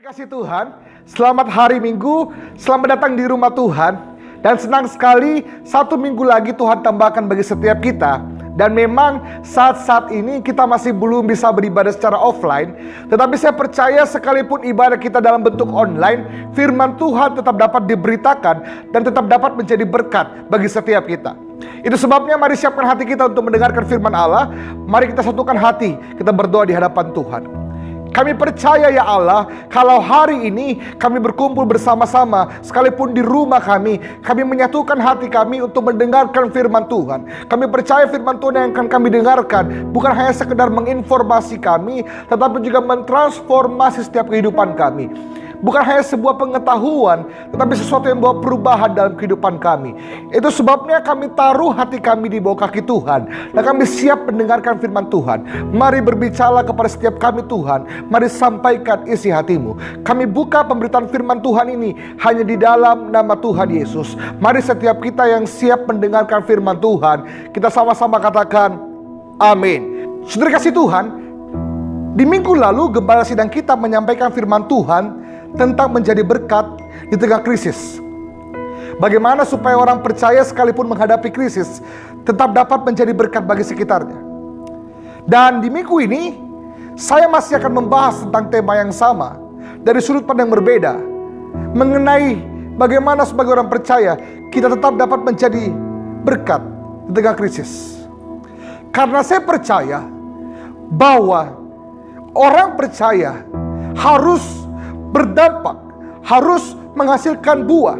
Kasih Tuhan, selamat hari Minggu, selamat datang di rumah Tuhan. Dan senang sekali satu minggu lagi Tuhan tambahkan bagi setiap kita. Dan memang saat-saat ini kita masih belum bisa beribadah secara offline. Tetapi saya percaya sekalipun ibadah kita dalam bentuk online, firman Tuhan tetap dapat diberitakan dan tetap dapat menjadi berkat bagi setiap kita. Itu sebabnya mari siapkan hati kita untuk mendengarkan firman Allah. Mari kita satukan hati, kita berdoa di hadapan Tuhan. Kami percaya ya Allah, kalau hari ini kami berkumpul bersama-sama, sekalipun di rumah kami menyatukan hati kami untuk mendengarkan firman Tuhan. Kami percaya firman Tuhan yang akan kami dengarkan bukan hanya sekedar menginformasi kami, tetapi juga mentransformasi setiap kehidupan kami. Bukan hanya sebuah pengetahuan, tetapi sesuatu yang membawa perubahan dalam kehidupan kami. Itu sebabnya kami taruh hati kami di bawah kaki Tuhan, dan kami siap mendengarkan firman Tuhan. Mari berbicara kepada setiap kami Tuhan. Mari sampaikan isi hatimu. Kami buka pemberitaan firman Tuhan ini hanya di dalam nama Tuhan Yesus. Mari setiap kita yang siap mendengarkan firman Tuhan, kita sama-sama katakan amin. Saudara kasih Tuhan, di minggu lalu gembala sidang kita menyampaikan firman Tuhan tentang menjadi berkat di tengah krisis. Bagaimana supaya orang percaya sekalipun menghadapi krisis tetap dapat menjadi berkat bagi sekitarnya. Dan di minggu ini saya masih akan membahas tentang tema yang sama dari sudut pandang berbeda, mengenai bagaimana sebagai orang percaya kita tetap dapat menjadi berkat di tengah krisis. Karena saya percaya bahwa orang percaya harus berdampak, harus menghasilkan buah,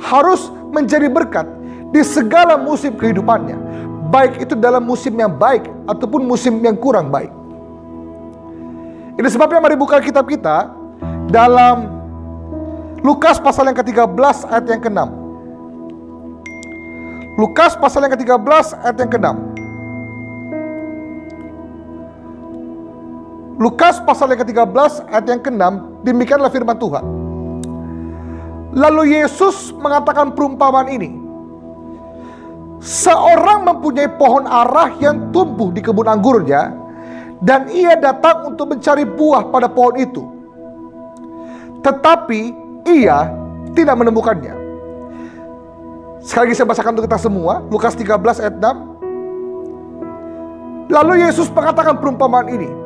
harus menjadi berkat di segala musim kehidupannya, baik itu dalam musim yang baik ataupun musim yang kurang baik. Ini sebabnya mari buka kitab kita dalam Lukas pasal yang ke-13 ayat yang ke-6. Lukas pasal yang ke-13 ayat yang ke-6. Lukas pasal yang ke-13 ayat yang ke-6, demikianlah firman Tuhan. Lalu Yesus mengatakan perumpamaan ini. Seorang mempunyai pohon ara yang tumbuh di kebun anggurnya, dan ia datang untuk mencari buah pada pohon itu. Tetapi ia tidak menemukannya. Sekali lagi saya bacakan untuk kita semua, Lukas 13 ayat 6. Lalu Yesus mengatakan perumpamaan ini.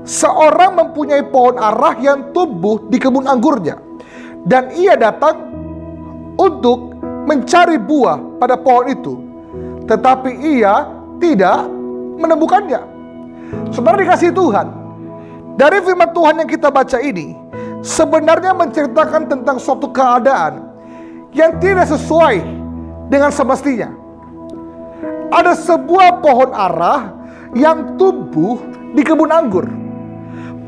Seorang mempunyai pohon ara yang tumbuh di kebun anggurnya, dan ia datang untuk mencari buah pada pohon itu, tetapi ia tidak menemukannya. Saudara dikasihi Tuhan, dari firman Tuhan yang kita baca ini sebenarnya menceritakan tentang suatu keadaan yang tidak sesuai dengan semestinya. Ada sebuah pohon ara yang tumbuh di kebun anggur.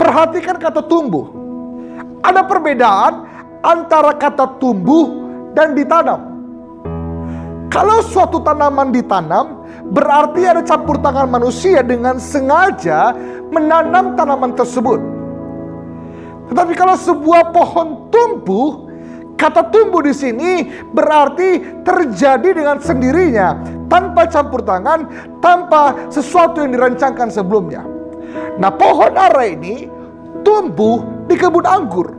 Perhatikan kata tumbuh. Ada perbedaan antara kata tumbuh dan ditanam. Kalau suatu tanaman ditanam, berarti ada campur tangan manusia dengan sengaja menanam tanaman tersebut. Tetapi kalau sebuah pohon tumbuh, kata tumbuh di sini berarti terjadi dengan sendirinya, tanpa campur tangan, tanpa sesuatu yang dirancangkan sebelumnya. Nah, pohon ara ini tumbuh di kebun anggur.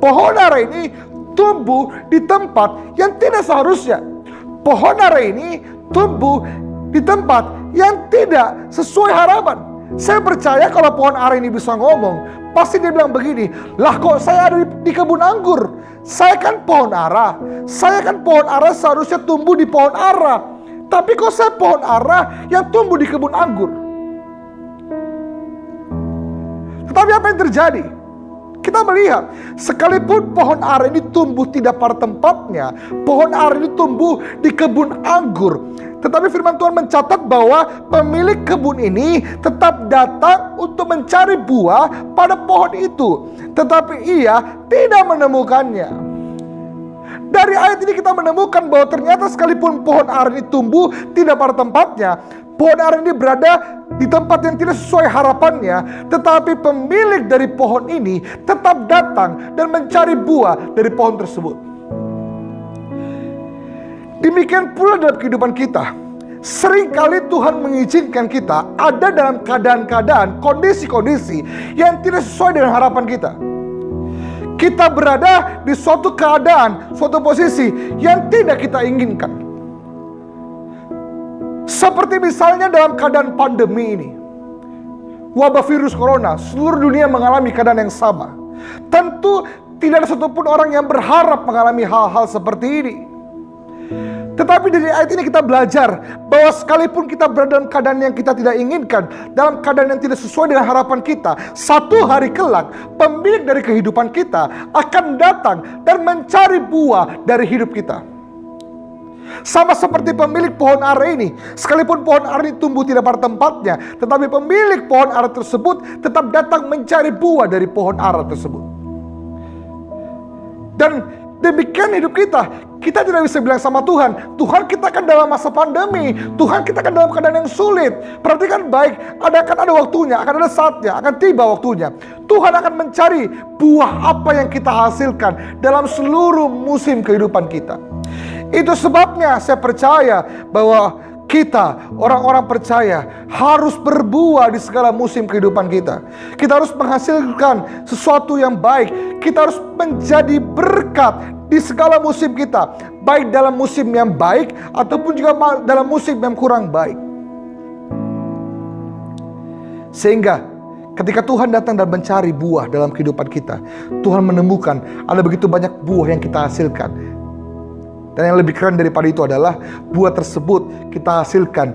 Pohon ara ini tumbuh di tempat yang tidak seharusnya. Pohon ara ini tumbuh di tempat yang tidak sesuai harapan. Saya percaya kalau pohon ara ini bisa ngomong, pasti dia bilang begini, lah kok saya ada di kebun anggur? Saya kan pohon ara. Saya kan pohon ara seharusnya tumbuh di pohon ara. Tapi kok saya pohon ara yang tumbuh di kebun anggur? Tetapi apa yang terjadi? Kita melihat, sekalipun pohon ara ini tumbuh tidak pada tempatnya, pohon ara ini tumbuh di kebun anggur, tetapi firman Tuhan mencatat bahwa pemilik kebun ini tetap datang untuk mencari buah pada pohon itu, tetapi ia tidak menemukannya. Dari ayat ini kita menemukan bahwa ternyata sekalipun pohon ara ini tumbuh tidak pada tempatnya, pohon ara ini berada di tempat yang tidak sesuai harapannya, tetapi pemilik dari pohon ini tetap datang dan mencari buah dari pohon tersebut. Demikian pula dalam kehidupan kita. Seringkali Tuhan mengizinkan kita ada dalam keadaan-keadaan, kondisi-kondisi yang tidak sesuai dengan harapan kita. kita berada di suatu keadaan, suatu posisi yang tidak kita inginkan. Seperti misalnya dalam keadaan pandemi ini, wabah virus corona, seluruh dunia mengalami keadaan yang sama. Tentu tidak ada satupun orang yang berharap mengalami hal-hal seperti ini. Tetapi dari ayat ini kita belajar bahwa sekalipun kita berada dalam keadaan yang kita tidak inginkan, dalam keadaan yang tidak sesuai dengan harapan kita, satu hari kelak pemilik dari kehidupan kita akan datang dan mencari buah dari hidup kita. Sama seperti pemilik pohon ara ini, sekalipun pohon ara ini tumbuh tidak pada tempatnya, tetapi pemilik pohon ara tersebut tetap datang mencari buah dari pohon ara tersebut. Dan demikian hidup kita. Kita tidak bisa bilang sama Tuhan, Tuhan kita kan dalam masa pandemi, Tuhan kita kan dalam keadaan yang sulit. Perhatikan baik, akan ada waktunya, akan ada saatnya, akan tiba waktunya. Tuhan akan mencari buah apa yang kita hasilkan dalam seluruh musim kehidupan kita. Itu sebabnya saya percaya bahwa kita, orang-orang percaya, harus berbuah di segala musim kehidupan kita. Kita harus menghasilkan sesuatu yang baik. Kita harus menjadi berkat di segala musim kita, baik dalam musim yang baik ataupun juga dalam musim yang kurang baik. Sehingga ketika Tuhan datang dan mencari buah dalam kehidupan kita, Tuhan menemukan ada begitu banyak buah yang kita hasilkan. Dan yang lebih keren daripada itu adalah buah tersebut kita hasilkan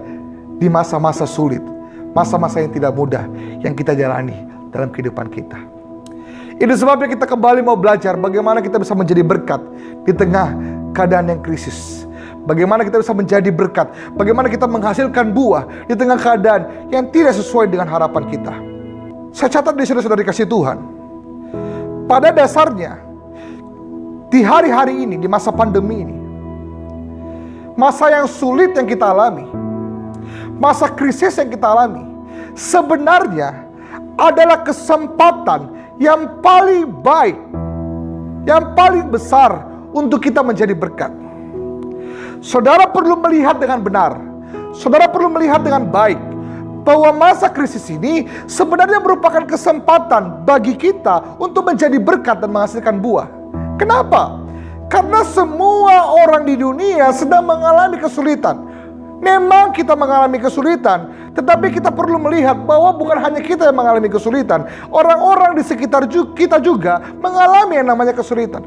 di masa-masa sulit, masa-masa yang tidak mudah yang kita jalani dalam kehidupan kita. Ini sebabnya kita kembali mau belajar bagaimana kita bisa menjadi berkat di tengah keadaan yang krisis. Bagaimana kita bisa menjadi berkat, bagaimana kita menghasilkan buah di tengah keadaan yang tidak sesuai dengan harapan kita. Saya catat di saudara-saudara dikasih Tuhan, pada dasarnya di hari-hari ini, di masa pandemi ini, masa yang sulit yang kita alami, masa krisis yang kita alami, sebenarnya adalah kesempatan yang paling baik, yang paling besar untuk kita menjadi berkat. Saudara perlu melihat dengan benar, saudara perlu melihat dengan baik, bahwa masa krisis ini sebenarnya merupakan kesempatan bagi kita untuk menjadi berkat dan menghasilkan buah. Kenapa? Karena semua orang di dunia sedang mengalami kesulitan. Memang kita mengalami kesulitan, tetapi kita perlu melihat bahwa bukan hanya kita yang mengalami kesulitan. Orang-orang di sekitar kita juga mengalami yang namanya kesulitan.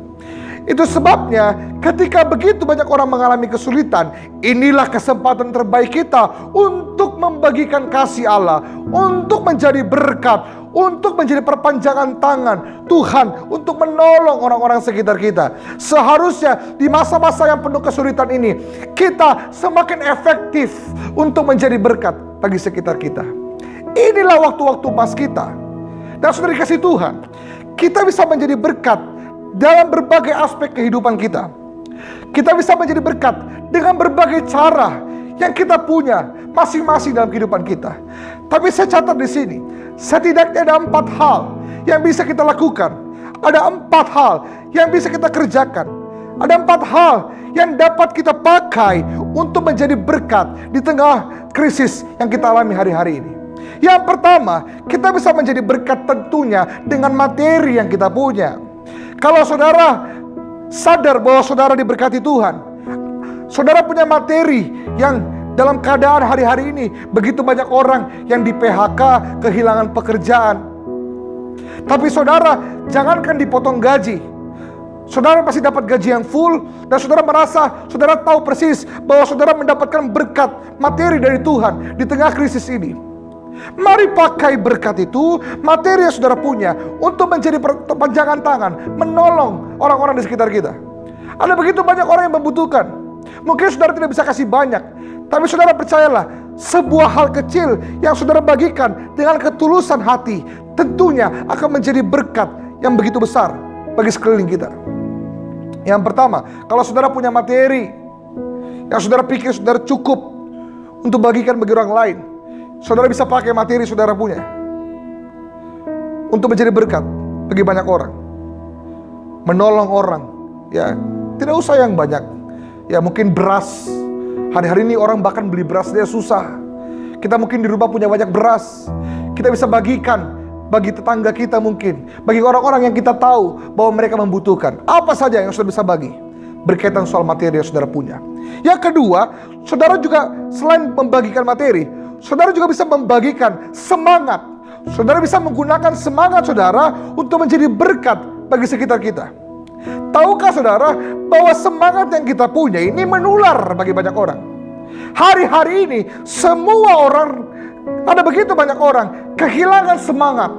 Itu sebabnya ketika begitu banyak orang mengalami kesulitan, inilah kesempatan terbaik kita untuk membagikan kasih Allah, untuk menjadi berkat, untuk menjadi perpanjangan tangan Tuhan untuk menolong orang-orang sekitar kita. Seharusnya di masa-masa yang penuh kesulitan ini, kita semakin efektif untuk menjadi berkat bagi sekitar kita. Inilah waktu-waktu emas kita. Dan saudara dikasih Tuhan, kita bisa menjadi berkat dalam berbagai aspek kehidupan kita. Kita bisa menjadi berkat dengan berbagai cara yang kita punya masing-masing dalam kehidupan kita. Tapi saya catat di sini, setidaknya ada 4 hal yang bisa kita lakukan. Ada 4 hal yang bisa kita kerjakan. Ada 4 hal yang dapat kita pakai untuk menjadi berkat di tengah krisis yang kita alami hari-hari ini. Yang pertama, kita bisa menjadi berkat tentunya dengan materi yang kita punya. Kalau saudara sadar bahwa saudara diberkati Tuhan, saudara punya materi yang dalam keadaan hari-hari ini begitu banyak orang yang di PHK, kehilangan pekerjaan. Tapi saudara, jangankan dipotong gaji, saudara pasti dapat gaji yang full, dan saudara merasa, saudara tahu persis bahwa saudara mendapatkan berkat materi dari Tuhan di tengah krisis ini. Mari pakai berkat itu, materi yang saudara punya, untuk menjadi perpanjangan tangan, menolong orang-orang di sekitar kita. Ada begitu banyak orang yang membutuhkan. Mungkin saudara tidak bisa kasih banyak, tapi saudara percayalah, sebuah hal kecil yang saudara bagikan dengan ketulusan hati, tentunya akan menjadi berkat yang begitu besar bagi sekeliling kita. Yang pertama, kalau saudara punya materi yang saudara pikir saudara cukup untuk bagikan bagi orang lain, saudara bisa pakai materi saudara punya untuk menjadi berkat bagi banyak orang, menolong orang. Ya, tidak usah yang banyak. Ya, mungkin beras. Hari-hari ini orang bahkan beli beras dia susah. Kita mungkin di rumah punya banyak beras, kita bisa bagikan bagi tetangga kita mungkin, bagi orang-orang yang kita tahu bahwa mereka membutuhkan. Apa saja yang saudara bisa bagi berkaitan soal materi yang saudara punya. Yang kedua, saudara juga selain membagikan materi, saudara juga bisa membagikan semangat. Saudara bisa menggunakan semangat saudara untuk menjadi berkat bagi sekitar kita. Tahukah saudara bahwa semangat yang kita punya ini menular bagi banyak orang? Hari-hari ini semua orang, ada begitu banyak orang kehilangan semangat.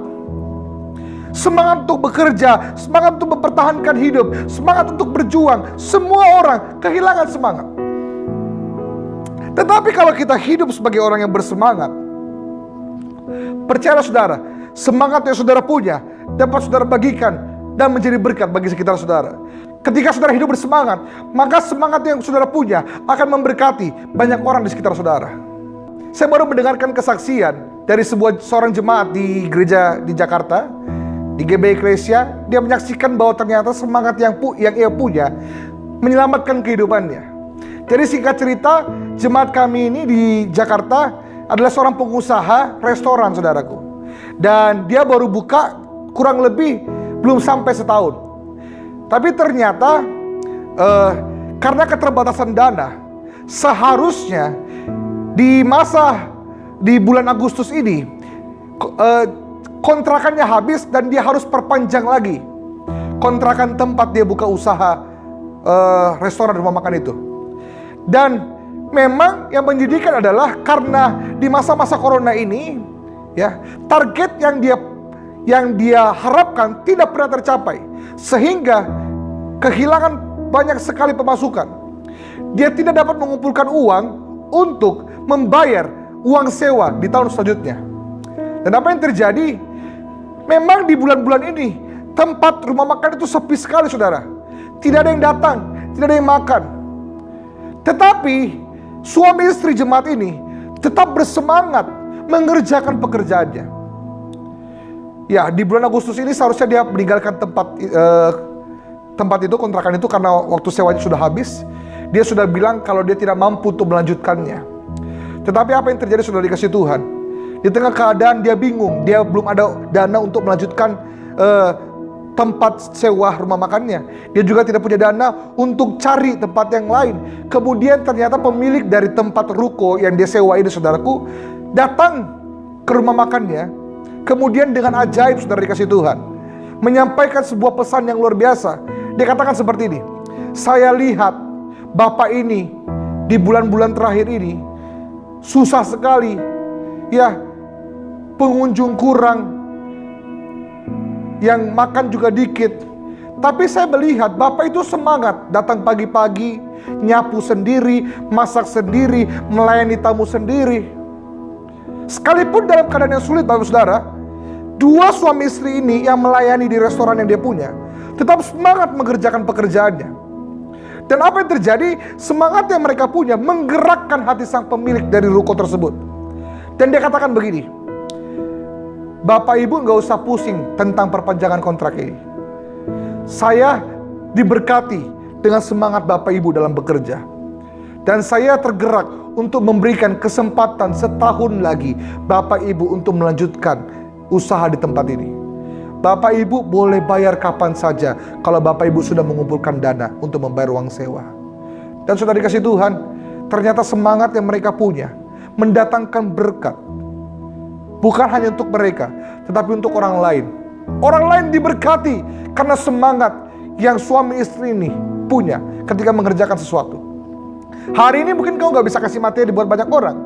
Semangat untuk bekerja, semangat untuk mempertahankan hidup, semangat untuk berjuang. Semua orang kehilangan semangat. Tetapi kalau kita hidup sebagai orang yang bersemangat, percayalah saudara, semangat yang saudara punya dapat saudara bagikan dan menjadi berkat bagi sekitar saudara. Ketika saudara hidup bersemangat, maka semangat yang saudara punya akan memberkati banyak orang di sekitar saudara. Saya baru mendengarkan kesaksian dari seorang jemaat di gereja di Jakarta, di GB Ecclesia. Dia menyaksikan bahwa ternyata semangat yang ia punya menyelamatkan kehidupannya. Jadi singkat cerita, jemaat kami ini di Jakarta adalah seorang pengusaha restoran, saudaraku. Dan dia baru buka kurang lebih belum sampai setahun. Tapi ternyata karena keterbatasan dana, seharusnya di bulan Agustus ini kontrakannya habis dan dia harus perpanjang lagi kontrakan tempat dia buka usaha restoran rumah makan itu. Dan memang yang menyedihkan adalah karena di masa-masa corona ini, ya, target yang dia harapkan tidak pernah tercapai, sehingga kehilangan banyak sekali pemasukan. Dia tidak dapat mengumpulkan uang untuk membayar uang sewa di tahun selanjutnya. Dan apa yang terjadi? Memang di bulan-bulan ini tempat rumah makan itu sepi sekali, saudara. Tidak ada yang datang, tidak ada yang makan. Tetapi suami istri jemaat ini tetap bersemangat mengerjakan pekerjaannya. Ya, di bulan Agustus ini seharusnya dia meninggalkan tempat itu, kontrakan itu, karena waktu sewanya sudah habis. Dia sudah bilang kalau dia tidak mampu untuk melanjutkannya. Tetapi apa yang terjadi, sudah dikasih Tuhan? Di tengah keadaan dia bingung, dia belum ada dana untuk melanjutkan tempat sewa rumah makannya. Dia juga tidak punya dana untuk cari tempat yang lain. Kemudian ternyata pemilik dari tempat ruko yang dia sewa ini, saudaraku, datang ke rumah makannya. Kemudian dengan ajaib, saudara, dikasih Tuhan, menyampaikan sebuah pesan yang luar biasa. Dia katakan seperti ini, "Saya lihat Bapak ini di bulan-bulan terakhir ini susah sekali, ya, pengunjung kurang, yang makan juga dikit. Tapi saya melihat Bapak itu semangat, datang pagi-pagi, nyapu sendiri, masak sendiri, melayani tamu sendiri." Sekalipun dalam keadaan yang sulit, Bapak Saudara, dua suami istri ini yang melayani di restoran yang dia punya tetap semangat mengerjakan pekerjaannya. Dan apa yang terjadi? Semangat yang mereka punya menggerakkan hati sang pemilik dari ruko tersebut. Dan dia katakan begini, "Bapak Ibu gak usah pusing tentang perpanjangan kontrak ini. Saya diberkati dengan semangat Bapak Ibu dalam bekerja. Dan saya tergerak untuk memberikan kesempatan setahun lagi Bapak Ibu untuk melanjutkan usaha di tempat ini. Bapak Ibu boleh bayar kapan saja kalau Bapak Ibu sudah mengumpulkan dana untuk membayar uang sewa." Dan sudah dikasih Tuhan, ternyata semangat yang mereka punya mendatangkan berkat. Bukan hanya untuk mereka, tetapi untuk orang lain. Orang lain diberkati karena semangat yang suami istri ini punya ketika mengerjakan sesuatu. Hari ini mungkin kau gak bisa kasih materi buat banyak orang,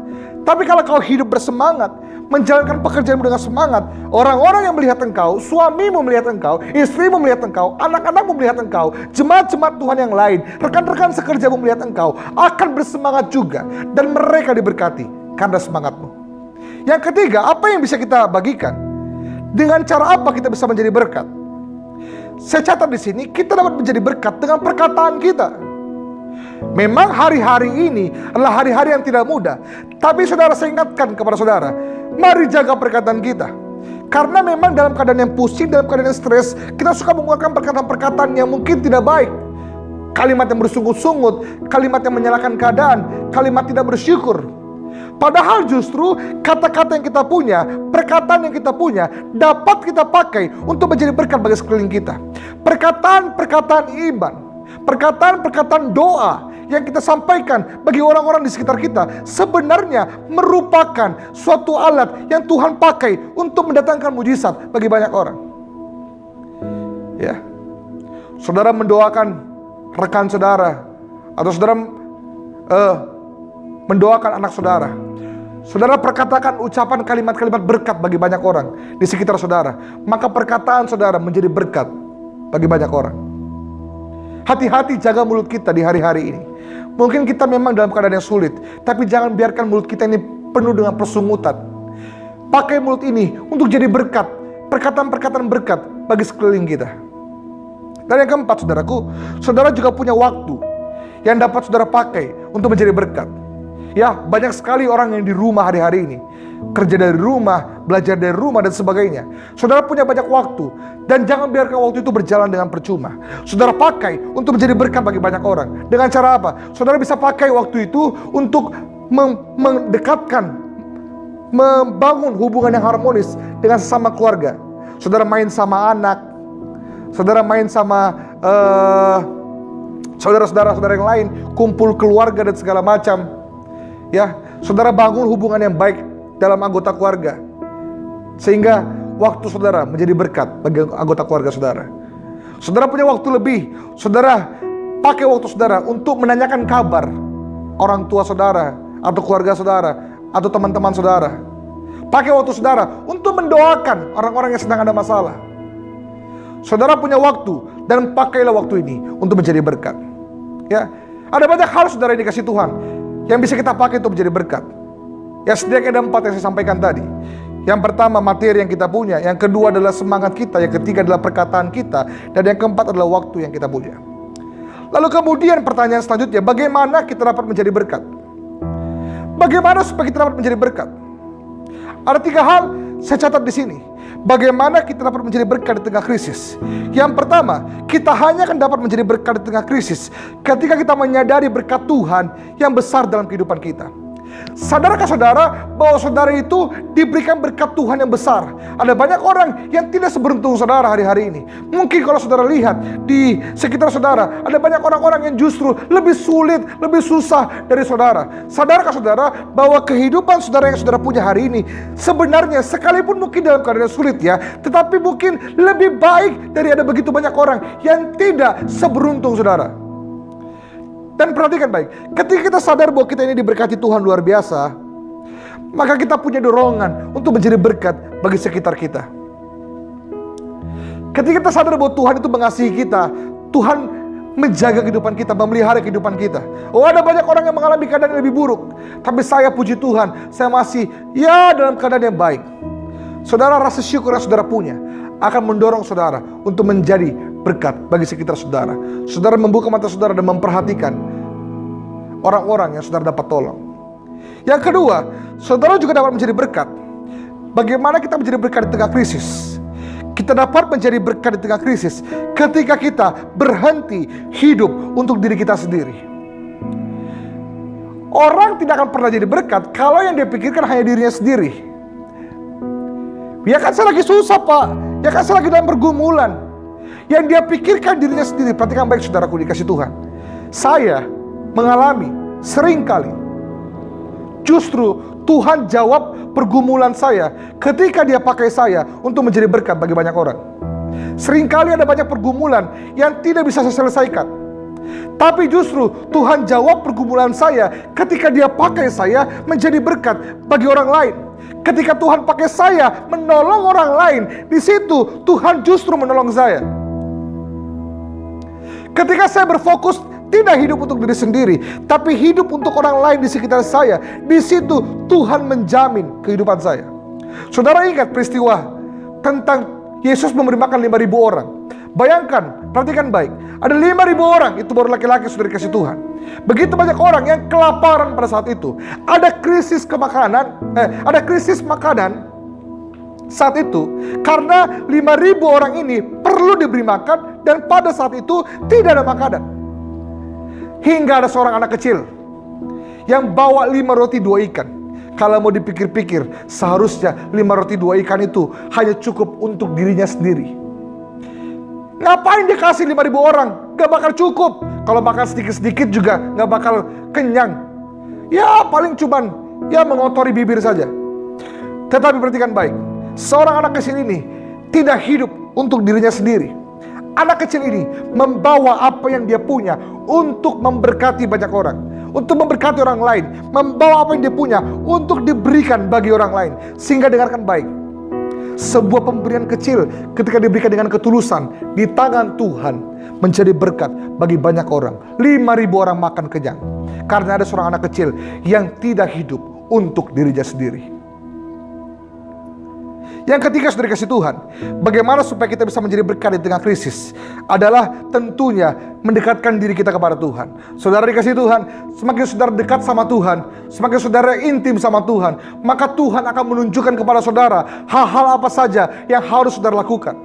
tapi kalau kau hidup bersemangat, menjalankan pekerjaanmu dengan semangat, orang-orang yang melihat engkau, suamimu melihat engkau, istrimu melihat engkau, anak-anakmu melihat engkau, jemaat-jemaat Tuhan yang lain, rekan-rekan sekerjamu melihat engkau, akan bersemangat juga. Dan mereka diberkati karena semangatmu. Yang ketiga, apa yang bisa kita bagikan? Dengan cara apa kita bisa menjadi berkat? Saya catat di sini, kita dapat menjadi berkat dengan perkataan kita. Memang hari-hari ini adalah hari-hari yang tidak mudah, tapi saudara, saya ingatkan kepada saudara, mari jaga perkataan kita. Karena memang dalam keadaan yang pusing, dalam keadaan yang stres, kita suka mengeluarkan perkataan-perkataan yang mungkin tidak baik. Kalimat yang bersungut-sungut, kalimat yang menyalahkan keadaan, kalimat tidak bersyukur. Padahal justru kata-kata yang kita punya, perkataan yang kita punya, dapat kita pakai untuk menjadi berkat bagi sekeliling kita. Perkataan-perkataan iman, perkataan-perkataan doa yang kita sampaikan bagi orang-orang di sekitar kita sebenarnya merupakan suatu alat yang Tuhan pakai untuk mendatangkan mujizat bagi banyak orang. Ya, saudara mendoakan rekan saudara, atau saudara mendoakan anak saudara. Saudara perkatakan ucapan kalimat-kalimat berkat bagi banyak orang di sekitar saudara, maka perkataan saudara menjadi berkat bagi banyak orang. Hati-hati jaga mulut kita di hari-hari ini. Mungkin kita memang dalam keadaan yang sulit, tapi jangan biarkan mulut kita ini penuh dengan persungutan. Pakai mulut ini untuk jadi berkat, perkataan-perkataan berkat bagi sekeliling kita. Dan yang keempat, saudaraku, saudara juga punya waktu yang dapat saudara pakai untuk menjadi berkat. Ya, banyak sekali orang yang di rumah hari-hari ini, kerja dari rumah, belajar dari rumah, dan sebagainya. Saudara punya banyak waktu, dan jangan biarkan waktu itu berjalan dengan percuma. Saudara pakai untuk menjadi berkat bagi banyak orang. Dengan cara apa? Saudara bisa pakai waktu itu untuk mendekatkan, membangun hubungan yang harmonis dengan sesama keluarga. Saudara main sama anak, saudara main sama saudara-saudara yang lain, kumpul keluarga dan segala macam. Ya, saudara bangun hubungan yang baik dalam anggota keluarga, sehingga waktu saudara menjadi berkat bagi anggota keluarga saudara. Saudara punya waktu lebih, saudara pakai waktu saudara untuk menanyakan kabar orang tua saudara, atau keluarga saudara, atau teman-teman saudara. Pakai waktu saudara untuk mendoakan orang-orang yang sedang ada masalah. Saudara punya waktu, dan pakailah waktu ini untuk menjadi berkat. Ya, ada banyak hal saudara yang dikasih Tuhan yang bisa kita pakai untuk menjadi berkat. Ya, setidaknya ada 4 yang saya sampaikan tadi. Yang pertama, materi yang kita punya. Yang kedua adalah semangat kita. Yang ketiga adalah perkataan kita. Dan yang keempat adalah waktu yang kita punya. Lalu kemudian pertanyaan selanjutnya, bagaimana kita dapat menjadi berkat? Bagaimana supaya kita dapat menjadi berkat? Ada 3 hal saya catat di sini. Bagaimana kita dapat menjadi berkat di tengah krisis? Yang pertama, kita hanya akan dapat menjadi berkat di tengah krisis ketika kita menyadari berkat Tuhan yang besar dalam kehidupan kita. Sadarkah saudara bahwa saudara itu diberikan berkat Tuhan yang besar? Ada banyak orang yang tidak seberuntung saudara hari-hari ini. Mungkin kalau saudara lihat di sekitar saudara, ada banyak orang-orang yang justru lebih sulit, lebih susah dari saudara. Sadarkah saudara bahwa kehidupan saudara yang saudara punya hari ini sebenarnya sekalipun mungkin dalam keadaan sulit ya, tetapi mungkin lebih baik dari ada begitu banyak orang yang tidak seberuntung saudara. Dan perhatikan baik, ketika kita sadar bahwa kita ini diberkati Tuhan luar biasa, maka kita punya dorongan untuk menjadi berkat bagi sekitar kita. Ketika kita sadar bahwa Tuhan itu mengasihi kita, Tuhan menjaga kehidupan kita, memelihara kehidupan kita. Oh, ada banyak orang yang mengalami keadaan yang lebih buruk, tapi saya puji Tuhan, saya masih dalam keadaan yang baik. Saudara, rasa syukur yang saudara punya akan mendorong saudara untuk menjadi berkat bagi sekitar saudara. Saudara membuka mata saudara dan memperhatikan orang-orang yang saudara dapat tolong. Yang kedua, saudara juga dapat menjadi berkat. Bagaimana kita menjadi berkat di tengah krisis? Kita dapat menjadi berkat di tengah krisis ketika kita berhenti hidup untuk diri kita sendiri. Orang tidak akan pernah jadi berkat kalau yang dia pikirkan hanya dirinya sendiri. Ya kan saya lagi susah pak, ya kan saya lagi dalam pergumulan. Yang dia pikirkan dirinya sendiri. Perhatikan baik saudaraku dikasih Tuhan. Saya mengalami seringkali justru Tuhan jawab pergumulan saya ketika dia pakai saya untuk menjadi berkat bagi banyak orang. Seringkali ada banyak pergumulan yang tidak bisa saya selesaikan, tapi justru Tuhan jawab pergumulan saya ketika dia pakai saya menjadi berkat bagi orang lain. Ketika Tuhan pakai saya menolong orang lain, di situ Tuhan justru menolong saya. Ketika saya berfokus tidak hidup untuk diri sendiri, tapi hidup untuk orang lain di sekitar saya, di situ Tuhan menjamin kehidupan saya. Saudara ingat peristiwa tentang Yesus memberi makan 5.000 orang. Bayangkan, perhatikan baik, ada 5.000 orang, itu baru laki-laki sudah dikasih Tuhan. Begitu banyak orang yang kelaparan pada saat itu. Ada krisis makanan saat itu, karena 5.000 orang ini perlu diberi makan, dan pada saat itu tidak ada makanan. Hingga ada seorang anak kecil yang bawa 5 roti 2 ikan. Kalau mau dipikir-pikir, seharusnya 5 roti 2 ikan itu hanya cukup untuk dirinya sendiri. Ngapain dia kasih 5.000 orang? Gak bakal cukup. Kalau makan sedikit-sedikit juga gak bakal kenyang. Ya paling cuman mengotori bibir saja. Tetapi perhatikan baik, seorang anak kecil ini tidak hidup untuk dirinya sendiri. Anak kecil ini membawa apa yang dia punya untuk memberkati banyak orang, untuk memberkati orang lain, membawa apa yang dia punya untuk diberikan bagi orang lain. Sehingga dengarkan baik, sebuah pemberian kecil ketika diberikan dengan ketulusan di tangan Tuhan menjadi berkat bagi banyak orang. 5.000 orang makan kenyang karena ada seorang anak kecil yang tidak hidup untuk dirinya sendiri. Yang ketiga, saudara kasih Tuhan, bagaimana supaya kita bisa menjadi berkat di tengah krisis adalah tentunya mendekatkan diri kita kepada Tuhan. Saudara dikasih Tuhan, semakin saudara dekat sama Tuhan, semakin saudara intim sama Tuhan, maka Tuhan akan menunjukkan kepada saudara hal-hal apa saja yang harus saudara lakukan.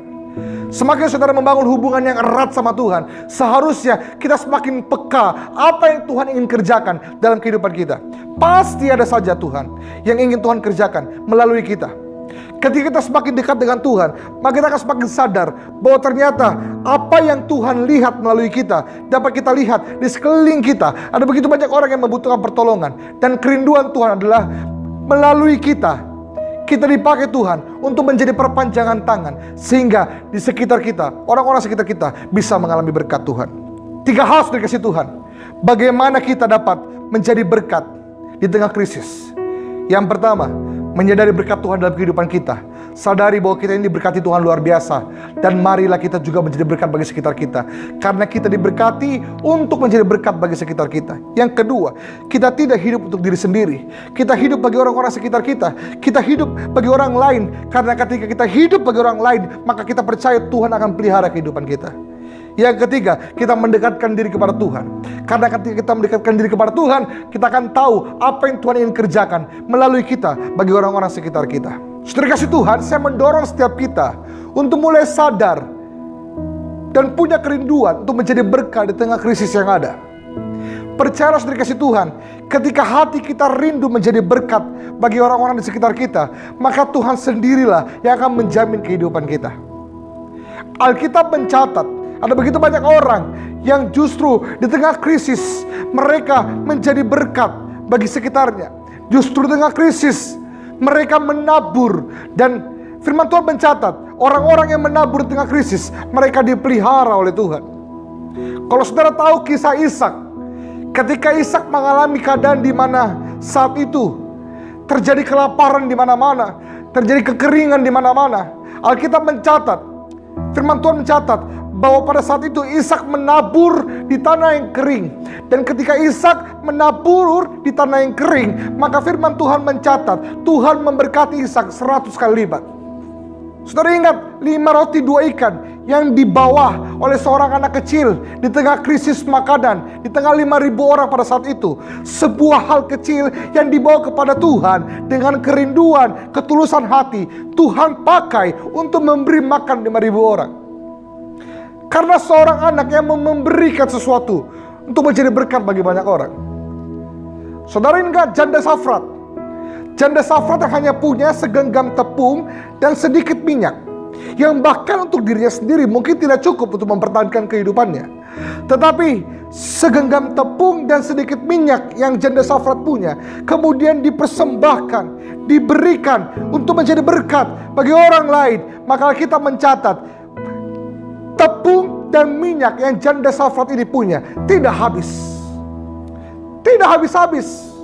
Semakin saudara membangun hubungan yang erat sama Tuhan, seharusnya kita semakin peka apa yang Tuhan ingin kerjakan dalam kehidupan kita. Pasti ada saja Tuhan yang ingin Tuhan kerjakan melalui kita. Ketika kita semakin dekat dengan Tuhan, maka kita akan semakin sadar bahwa ternyata apa yang Tuhan lihat melalui kita dapat kita lihat di sekeliling kita. Ada begitu banyak orang yang membutuhkan pertolongan, dan kerinduan Tuhan adalah melalui kita dipakai Tuhan untuk menjadi perpanjangan tangan, sehingga di sekitar kita, orang-orang sekitar kita bisa mengalami berkat Tuhan. 3 hal sudah dikasih Tuhan, bagaimana kita dapat menjadi berkat di tengah krisis. Yang pertama, menyadari berkat Tuhan dalam kehidupan kita. Sadari bahwa kita ini diberkati Tuhan luar biasa. Dan marilah kita juga menjadi berkat bagi sekitar kita. Karena kita diberkati untuk menjadi berkat bagi sekitar kita. Yang kedua, kita tidak hidup untuk diri sendiri. Kita hidup bagi orang-orang sekitar kita. Kita hidup bagi orang lain. Karena ketika kita hidup bagi orang lain, maka kita percaya Tuhan akan pelihara kehidupan kita. Yang ketiga, kita mendekatkan diri kepada Tuhan. Karena ketika kita mendekatkan diri kepada Tuhan, kita akan tahu apa yang Tuhan ingin kerjakan melalui kita bagi orang-orang sekitar kita. Saudara kasih Tuhan, saya mendorong setiap kita untuk mulai sadar dan punya kerinduan untuk menjadi berkat di tengah krisis yang ada. Percayalah saudara kasih Tuhan, ketika hati kita rindu menjadi berkat bagi orang-orang di sekitar kita, maka Tuhan sendirilah yang akan menjamin kehidupan kita. Alkitab mencatat ada begitu banyak orang yang justru di tengah krisis mereka menjadi berkat bagi sekitarnya. Justru di tengah krisis mereka menabur, dan firman Tuhan mencatat orang-orang yang menabur di tengah krisis mereka dipelihara oleh Tuhan. Kalau saudara tahu kisah Ishak, ketika Ishak mengalami keadaan di mana saat itu terjadi kelaparan di mana-mana, terjadi kekeringan di mana-mana, Alkitab mencatat, firman Tuhan mencatat bahwa pada saat itu Ishak menabur di tanah yang kering. Dan ketika Ishak menabur di tanah yang kering, maka firman Tuhan mencatat Tuhan memberkati Ishak 100 kali lipat. Saudara ingat 5 roti 2 ikan yang dibawa oleh seorang anak kecil di tengah krisis makanan, di tengah 5.000 orang pada saat itu. Sebuah hal kecil yang dibawa kepada Tuhan dengan kerinduan, ketulusan hati, Tuhan pakai untuk memberi makan 5.000 orang. Karena seorang anak yang memberikan sesuatu untuk menjadi berkat bagi banyak orang. Saudara ingat janda Safrat? Janda Safrat yang hanya punya segenggam tepung dan sedikit minyak, yang bahkan untuk dirinya sendiri mungkin tidak cukup untuk mempertahankan kehidupannya. Tetapi segenggam tepung dan sedikit minyak yang janda Safrat punya kemudian dipersembahkan, diberikan untuk menjadi berkat bagi orang lain. Maka kita mencatat tepung dan minyak yang janda Safrat ini punya tidak habis. Tidak habis-habis.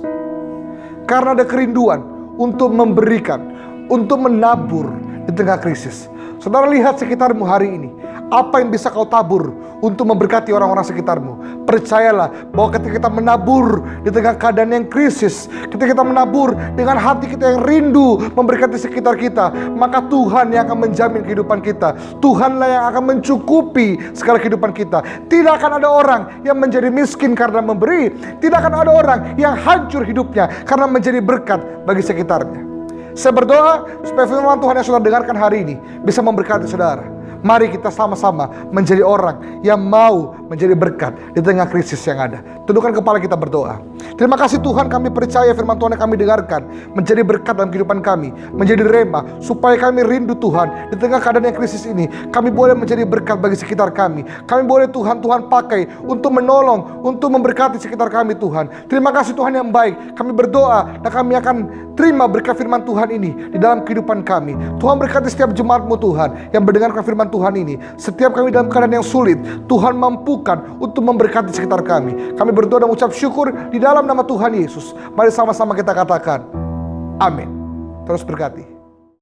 Karena ada kerinduan untuk memberikan, untuk menabur di tengah krisis. Saudara lihat sekitarmu hari ini. Apa yang bisa kau tabur untuk memberkati orang-orang sekitarmu? Percayalah bahwa ketika kita menabur di tengah keadaan yang krisis, ketika kita menabur dengan hati kita yang rindu memberkati sekitar kita, maka Tuhan yang akan menjamin kehidupan kita. Tuhanlah yang akan mencukupi segala kehidupan kita. Tidak akan ada orang yang menjadi miskin karena memberi. Tidak akan ada orang yang hancur hidupnya karena menjadi berkat bagi sekitarnya. Saya berdoa supaya firman Tuhan yang saudara dengarkan hari ini bisa memberkati saudara. Mari kita sama-sama menjadi orang yang mau menjadi berkat di tengah krisis yang ada. Tundukkan kepala kita berdoa. Terima kasih Tuhan, kami percaya firman Tuhan yang kami dengarkan menjadi berkat dalam kehidupan kami, menjadi rema, supaya kami rindu Tuhan di tengah keadaan yang krisis ini. Kami boleh menjadi berkat bagi sekitar kami. Kami boleh Tuhan pakai untuk menolong, untuk memberkati sekitar kami Tuhan. Terima kasih Tuhan yang baik. Kami berdoa dan kami akan terima berkat firman Tuhan ini di dalam kehidupan kami. Tuhan berkati setiap jemaat-Mu Tuhan yang mendengarkan firman Tuhan ini. Setiap kami dalam keadaan yang sulit, Tuhan mampukan untuk memberkati sekitar kami. Kami berdoa dan ucap syukur di dalam nama Tuhan Yesus. Mari sama-sama kita katakan amin. Terus berkati.